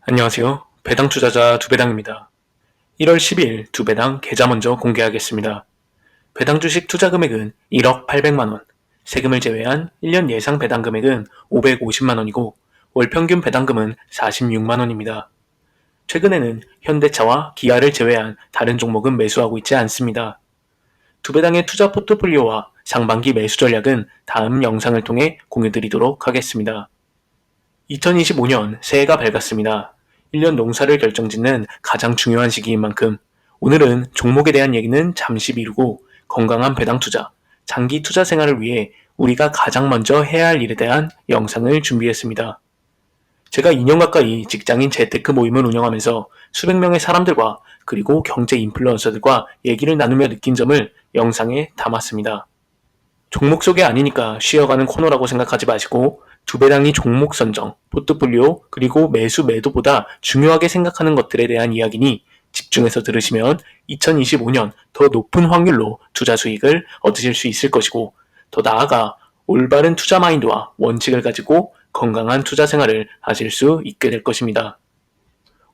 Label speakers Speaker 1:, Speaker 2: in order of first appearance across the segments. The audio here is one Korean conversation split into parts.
Speaker 1: 안녕하세요. 배당 투자자 두배당입니다. 1월 10일 두배당 계좌 먼저 공개하겠습니다. 배당 주식 투자 금액은 1억 800만 원, 세금을 제외한 1년 예상 배당 금액은 550만 원이고 월 평균 배당금은 46만 원입니다. 최근에는 현대차와 기아를 제외한 다른 종목은 매수하고 있지 않습니다. 두배당의 투자 포트폴리오와 상반기 매수 전략은 다음 영상을 통해 공유드리도록 하겠습니다. 2025년 새해가 밝았습니다. 1년 농사를 결정짓는 가장 중요한 시기인 만큼 오늘은 종목에 대한 얘기는 잠시 미루고 건강한 배당 투자, 장기 투자 생활을 위해 우리가 가장 먼저 해야 할 일에 대한 영상을 준비했습니다. 제가 2년 가까이 직장인 재테크 모임을 운영하면서 수백 명의 사람들과 그리고 경제 인플루언서들과 얘기를 나누며 느낀 점을 영상에 담았습니다. 종목 소개 아니니까 쉬어가는 코너라고 생각하지 마시고 두배당이 종목 선정, 포트폴리오, 그리고 매수 매도보다 중요하게 생각하는 것들에 대한 이야기니 집중해서 들으시면 2025년 더 높은 확률로 투자 수익을 얻으실 수 있을 것이고 더 나아가 올바른 투자 마인드와 원칙을 가지고 건강한 투자 생활을 하실 수 있게 될 것입니다.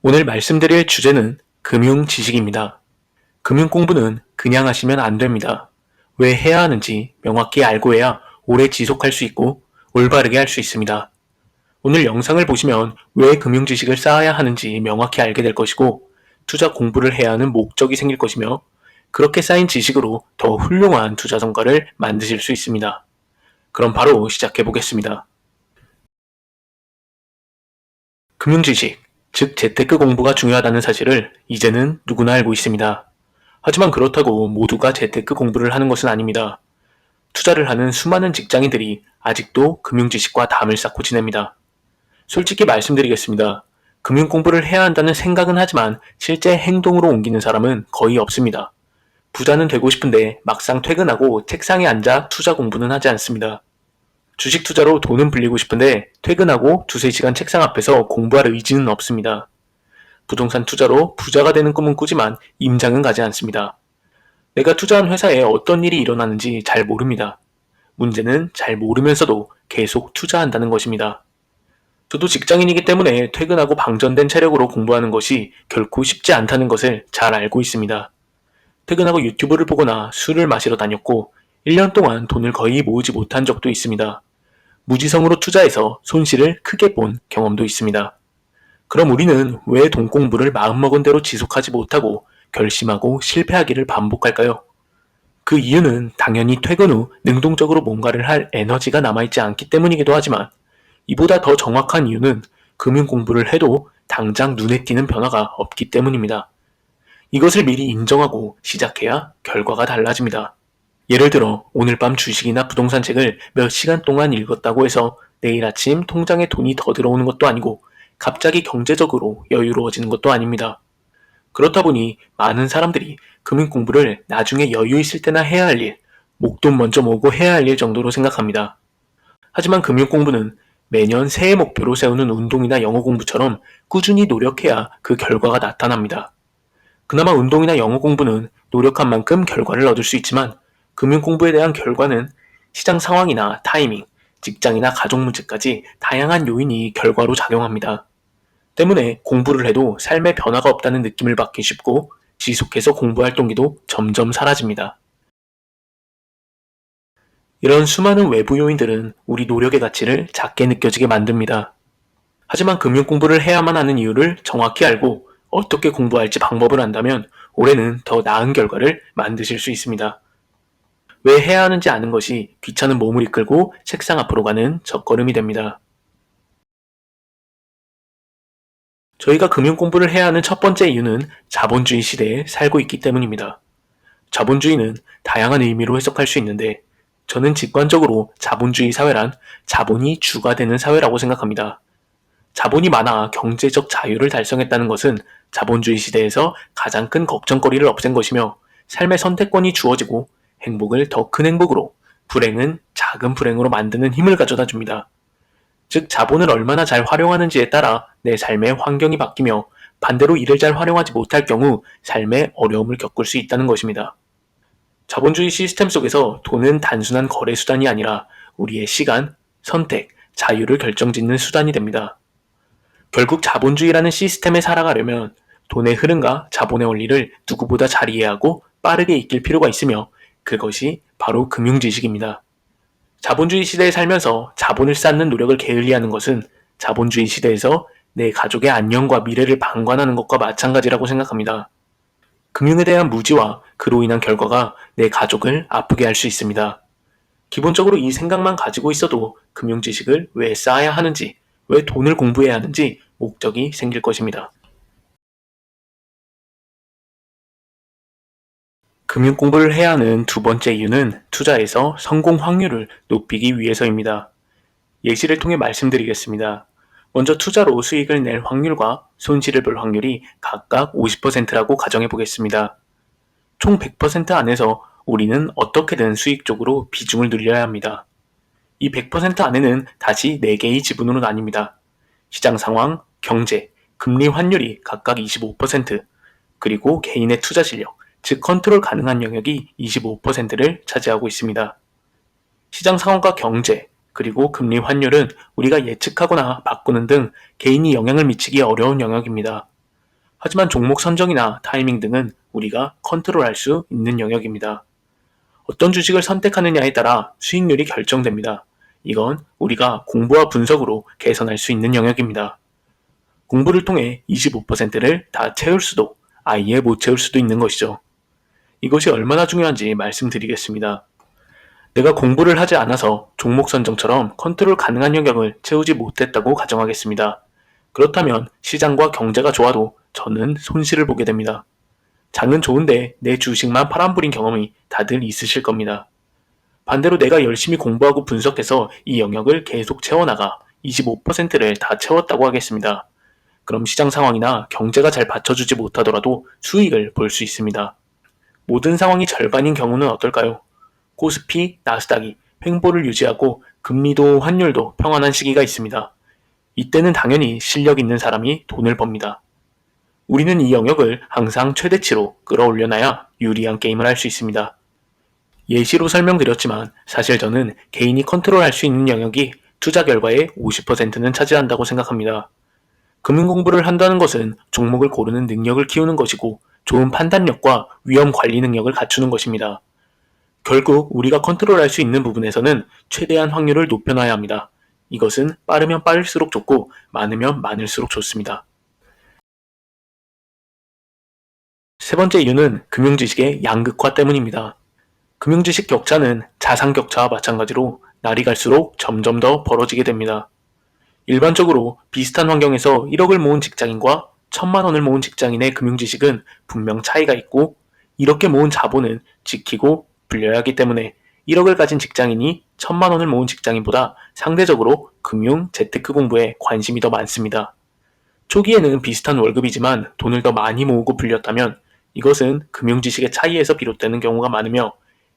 Speaker 1: 오늘 말씀드릴 주제는 금융 지식입니다. 금융 공부는 그냥 하시면 안 됩니다. 왜 해야 하는지 명확히 알고 해야 오래 지속할 수 있고 올바르게 할 수 있습니다. 오늘 영상을 보시면 왜 금융 지식을 쌓아야 하는지 명확히 알게 될 것이고 투자 공부를 해야 하는 목적이 생길 것이며 그렇게 쌓인 지식으로 더 훌륭한 투자 성과를 만드실 수 있습니다. 그럼 바로 시작해 보겠습니다. 금융 지식, 즉 재테크 공부가 중요하다는 사실을 이제는 누구나 알고 있습니다. 하지만 그렇다고 모두가 재테크 공부를 하는 것은 아닙니다. 투자를 하는 수많은 직장인들이 아직도 금융 지식과 담을 쌓고 지냅니다. 솔직히 말씀드리겠습니다. 금융 공부를 해야 한다는 생각은 하지만 실제 행동으로 옮기는 사람은 거의 없습니다. 부자는 되고 싶은데 막상 퇴근하고 책상에 앉아 투자 공부는 하지 않습니다. 주식 투자로 돈은 불리고 싶은데 퇴근하고 두세 시간 책상 앞에서 공부할 의지는 없습니다. 부동산 투자로 부자가 되는 꿈은 꾸지만 임장은 가지 않습니다. 내가 투자한 회사에 어떤 일이 일어나는지 잘 모릅니다. 문제는 잘 모르면서도 계속 투자한다는 것입니다. 저도 직장인이기 때문에 퇴근하고 방전된 체력으로 공부하는 것이 결코 쉽지 않다는 것을 잘 알고 있습니다. 퇴근하고 유튜브를 보거나 술을 마시러 다녔고 1년 동안 돈을 거의 모으지 못한 적도 있습니다. 무지성으로 투자해서 손실을 크게 본 경험도 있습니다. 그럼 우리는 왜 돈 공부를 마음먹은 대로 지속하지 못하고 결심하고 실패하기를 반복할까요? 그 이유는 당연히 퇴근 후 능동적으로 뭔가를 할 에너지가 남아있지 않기 때문이기도 하지만 이보다 더 정확한 이유는 금융 공부를 해도 당장 눈에 띄는 변화가 없기 때문입니다. 이것을 미리 인정하고 시작해야 결과가 달라집니다. 예를 들어 오늘 밤 주식이나 부동산 책을 몇 시간 동안 읽었다고 해서 내일 아침 통장에 돈이 더 들어오는 것도 아니고 갑자기 경제적으로 여유로워지는 것도 아닙니다. 그렇다 보니 많은 사람들이 금융 공부를 나중에 여유 있을 때나 해야 할 일, 목돈 먼저 모으고 해야 할 일 정도로 생각합니다. 하지만 금융 공부는 매년 새해 목표로 세우는 운동이나 영어 공부처럼 꾸준히 노력해야 그 결과가 나타납니다. 그나마 운동이나 영어 공부는 노력한 만큼 결과를 얻을 수 있지만 금융 공부에 대한 결과는 시장 상황이나 타이밍, 직장이나 가족 문제까지 다양한 요인이 결과로 작용합니다. 때문에 공부를 해도 삶의 변화가 없다는 느낌을 받기 쉽고 지속해서 공부할 동기도 점점 사라집니다. 이런 수많은 외부 요인들은 우리 노력의 가치를 작게 느껴지게 만듭니다. 하지만 금융 공부를 해야만 하는 이유를 정확히 알고 어떻게 공부할지 방법을 안다면 올해는 더 나은 결과를 만드실 수 있습니다. 왜 해야 하는지 아는 것이 귀찮은 몸을 이끌고 책상 앞으로 가는 첫걸음이 됩니다. 저희가 금융 공부를 해야 하는 첫 번째 이유는 자본주의 시대에 살고 있기 때문입니다. 자본주의는 다양한 의미로 해석할 수 있는데 저는 직관적으로 자본주의 사회란 자본이 주가 되는 사회라고 생각합니다. 자본이 많아 경제적 자유를 달성했다는 것은 자본주의 시대에서 가장 큰 걱정거리를 없앤 것이며 삶의 선택권이 주어지고 행복을 더 큰 행복으로, 불행은 작은 불행으로 만드는 힘을 가져다 줍니다. 즉 자본을 얼마나 잘 활용하는지에 따라 내 삶의 환경이 바뀌며 반대로 이를 잘 활용하지 못할 경우 삶의 어려움을 겪을 수 있다는 것입니다. 자본주의 시스템 속에서 돈은 단순한 거래 수단이 아니라 우리의 시간, 선택, 자유를 결정짓는 수단이 됩니다. 결국 자본주의라는 시스템에 살아가려면 돈의 흐름과 자본의 원리를 누구보다 잘 이해하고 빠르게 익힐 필요가 있으며 그것이 바로 금융지식입니다. 자본주의 시대에 살면서 자본을 쌓는 노력을 게을리하는 것은 자본주의 시대에서 내 가족의 안녕과 미래를 방관하는 것과 마찬가지라고 생각합니다. 금융에 대한 무지와 그로 인한 결과가 내 가족을 아프게 할 수 있습니다. 기본적으로 이 생각만 가지고 있어도 금융 지식을 왜 쌓아야 하는지, 왜 돈을 공부해야 하는지 목적이 생길 것입니다. 금융 공부를 해야 하는 두 번째 이유는 투자에서 성공 확률을 높이기 위해서입니다. 예시를 통해 말씀드리겠습니다. 먼저 투자로 수익을 낼 확률과 손실을 볼 확률이 각각 50%라고 가정해 보겠습니다. 총 100% 안에서 우리는 어떻게든 수익 쪽으로 비중을 늘려야 합니다. 이 100% 안에는 다시 4개의 지분으로 나뉩니다. 시장 상황, 경제, 금리 환율이 각각 25%, 그리고 개인의 투자 실력, 즉 컨트롤 가능한 영역이 25%를 차지하고 있습니다. 시장 상황과 경제, 그리고 금리 환율은 우리가 예측하거나 바꾸는 등 개인이 영향을 미치기 어려운 영역입니다. 하지만 종목 선정이나 타이밍 등은 우리가 컨트롤할 수 있는 영역입니다. 어떤 주식을 선택하느냐에 따라 수익률이 결정됩니다. 이건 우리가 공부와 분석으로 개선할 수 있는 영역입니다. 공부를 통해 25%를 다 채울 수도 아예 못 채울 수도 있는 것이죠. 이것이 얼마나 중요한지 말씀드리겠습니다. 내가 공부를 하지 않아서 종목 선정처럼 컨트롤 가능한 영역을 채우지 못했다고 가정하겠습니다. 그렇다면 시장과 경제가 좋아도 저는 손실을 보게 됩니다. 장은 좋은데 내 주식만 파란불인 경험이 다들 있으실 겁니다. 반대로 내가 열심히 공부하고 분석해서 이 영역을 계속 채워나가 25%를 다 채웠다고 하겠습니다. 그럼 시장 상황이나 경제가 잘 받쳐주지 못하더라도 수익을 볼 수 있습니다. 모든 상황이 절반인 경우는 어떨까요? 코스피, 나스닥이 횡보를 유지하고 금리도 환율도 평안한 시기가 있습니다. 이때는 당연히 실력 있는 사람이 돈을 법니다. 우리는 이 영역을 항상 최대치로 끌어올려놔야 유리한 게임을 할 수 있습니다. 예시로 설명드렸지만 사실 저는 개인이 컨트롤할 수 있는 영역이 투자 결과의 50%는 차지한다고 생각합니다. 금융 공부를 한다는 것은 종목을 고르는 능력을 키우는 것이고 좋은 판단력과 위험 관리 능력을 갖추는 것입니다. 결국 우리가 컨트롤할 수 있는 부분에서는 최대한 확률을 높여놔야 합니다. 이것은 빠르면 빠를수록 좋고 많으면 많을수록 좋습니다. 세 번째 이유는 금융지식의 양극화 때문입니다. 금융지식 격차는 자산 격차와 마찬가지로 날이 갈수록 점점 더 벌어지게 됩니다. 일반적으로 비슷한 환경에서 1억을 모은 직장인과 1,000만 원을 모은 직장인의 금융지식은 분명 차이가 있고 이렇게 모은 자본은 지키고 불려야 하기 때문에 1억을 가진 직장인이 1,000만 원을 모은 직장인보다 상대적으로 금융 재테크 공부에 관심이 더 많습니다. 초기에는 비슷한 월급이지만 돈을 더 많이 모으고 불렸다면 이것은 금융지식의 차이에서 비롯되는 경우가 많으며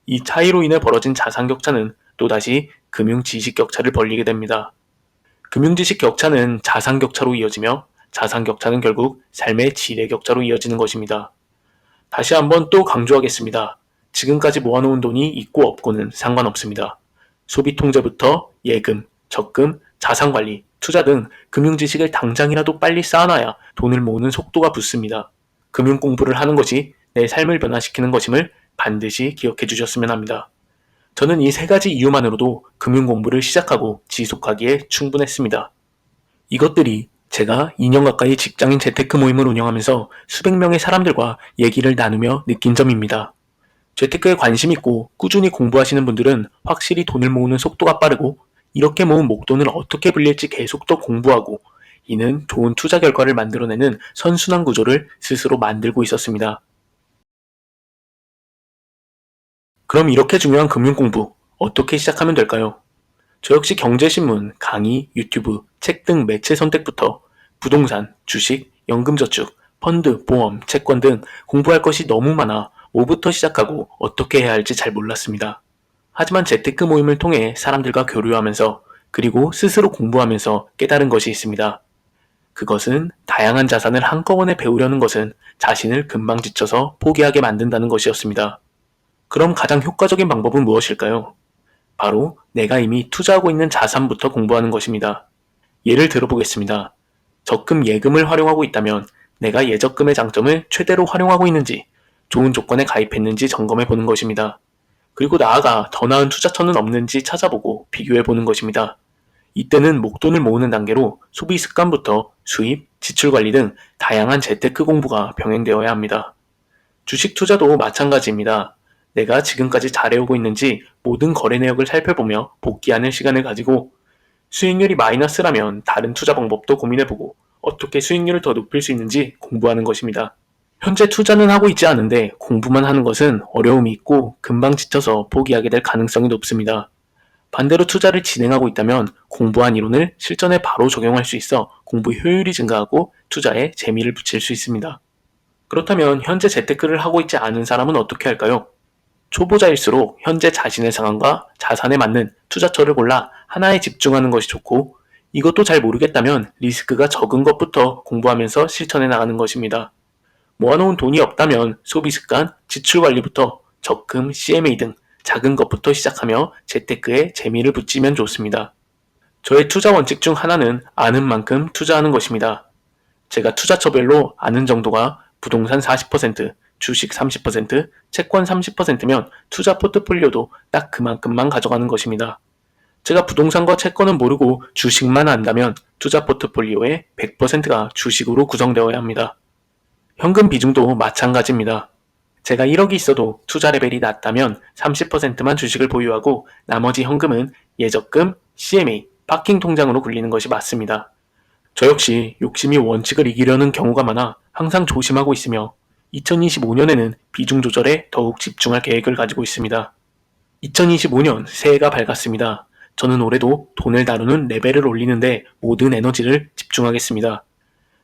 Speaker 1: 이 차이로 인해 벌어진 자산 격차는 또다시 금융지식 격차를 벌리게 됩니다. 금융지식 격차는 자산 격차로 이어지며 자산 격차는 결국 삶의 질의 격차로 이어지는 것입니다. 다시 한번 또 강조하겠습니다. 지금까지 모아놓은 돈이 있고 없고는 상관없습니다. 소비 통제부터 예금, 적금, 자산관리, 투자 등 금융지식을 당장이라도 빨리 쌓아놔야 돈을 모으는 속도가 붙습니다. 금융 공부를 하는 것이 내 삶을 변화시키는 것임을 반드시 기억해 주셨으면 합니다. 저는 이 세 가지 이유만으로도 금융 공부를 시작하고 지속하기에 충분했습니다. 이것들이 제가 2년 가까이 직장인 재테크 모임을 운영하면서 수백 명의 사람들과 얘기를 나누며 느낀 점입니다. 재테크에 관심 있고 꾸준히 공부하시는 분들은 확실히 돈을 모으는 속도가 빠르고 이렇게 모은 목돈을 어떻게 불릴지 계속 더 공부하고 이는 좋은 투자 결과를 만들어내는 선순환 구조를 스스로 만들고 있었습니다. 그럼 이렇게 중요한 금융 공부 어떻게 시작하면 될까요? 저 역시 경제신문, 강의, 유튜브, 책 등 매체 선택부터 부동산, 주식, 연금저축, 펀드, 보험, 채권 등 공부할 것이 너무 많아 뭐부터 시작하고 어떻게 해야 할지 잘 몰랐습니다. 하지만 재테크 모임을 통해 사람들과 교류하면서 그리고 스스로 공부하면서 깨달은 것이 있습니다. 그것은 다양한 자산을 한꺼번에 배우려는 것은 자신을 금방 지쳐서 포기하게 만든다는 것이었습니다. 그럼 가장 효과적인 방법은 무엇일까요? 바로 내가 이미 투자하고 있는 자산부터 공부하는 것입니다. 예를 들어보겠습니다. 적금 예금을 활용하고 있다면 내가 예적금의 장점을 최대로 활용하고 있는지, 좋은 조건에 가입했는지 점검해 보는 것입니다. 그리고 나아가 더 나은 투자처는 없는지 찾아보고 비교해 보는 것입니다. 이때는 목돈을 모으는 단계로 소비 습관부터 수입, 지출 관리 등 다양한 재테크 공부가 병행되어야 합니다. 주식 투자도 마찬가지입니다. 내가 지금까지 잘해오고 있는지 모든 거래 내역을 살펴보며 복귀하는 시간을 가지고, 수익률이 마이너스라면 다른 투자 방법도 고민해보고 어떻게 수익률을 더 높일 수 있는지 공부하는 것입니다. 현재 투자는 하고 있지 않은데 공부만 하는 것은 어려움이 있고 금방 지쳐서 포기하게 될 가능성이 높습니다. 반대로 투자를 진행하고 있다면 공부한 이론을 실전에 바로 적용할 수 있어 공부 효율이 증가하고 투자에 재미를 붙일 수 있습니다. 그렇다면 현재 재테크를 하고 있지 않은 사람은 어떻게 할까요? 초보자일수록 현재 자신의 상황과 자산에 맞는 투자처를 골라 하나에 집중하는 것이 좋고, 이것도 잘 모르겠다면 리스크가 적은 것부터 공부하면서 실천해 나가는 것입니다. 모아놓은 돈이 없다면 소비 습관, 지출 관리부터 적금, CMA 등 작은 것부터 시작하며 재테크에 재미를 붙이면 좋습니다. 저의 투자 원칙 중 하나는 아는 만큼 투자하는 것입니다. 제가 투자처별로 아는 정도가 부동산 40%, 주식 30%, 채권 30%면 투자 포트폴리오도 딱 그만큼만 가져가는 것입니다. 제가 부동산과 채권은 모르고 주식만 안다면 투자 포트폴리오의 100%가 주식으로 구성되어야 합니다. 현금 비중도 마찬가지입니다. 제가 1억이 있어도 투자 레벨이 낮다면 30%만 주식을 보유하고 나머지 현금은 예적금, CMA, 파킹 통장으로 굴리는 것이 맞습니다. 저 역시 욕심이 원칙을 이기려는 경우가 많아 항상 조심하고 있으며 2025년에는 비중 조절에 더욱 집중할 계획을 가지고 있습니다. 2025년 새해가 밝았습니다. 저는 올해도 돈을 다루는 레벨을 올리는데 모든 에너지를 집중하겠습니다.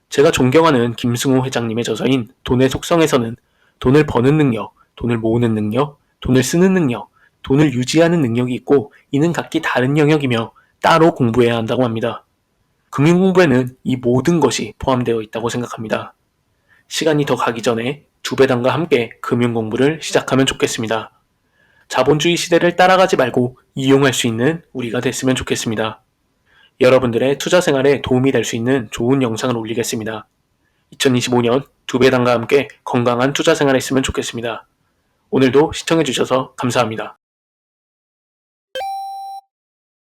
Speaker 1: 제가 존경하는 김승호 회장님의 저서인 돈의 속성에서는 돈을 버는 능력, 돈을 모으는 능력, 돈을 쓰는 능력, 돈을 유지하는 능력이 있고, 이는 각기 다른 영역이며 따로 공부해야 한다고 합니다. 금융공부에는 이 모든 것이 포함되어 있다고 생각합니다. 시간이 더 가기 전에 두 배당과 함께 금융공부를 시작하면 좋겠습니다. 자본주의 시대를 따라가지 말고 이용할 수 있는 우리가 됐으면 좋겠습니다. 여러분들의 투자 생활에 도움이 될 수 있는 좋은 영상을 올리겠습니다. 2025년 두 배당과 함께 건강한 투자 생활을 했으면 좋겠습니다. 오늘도 시청해주셔서 감사합니다.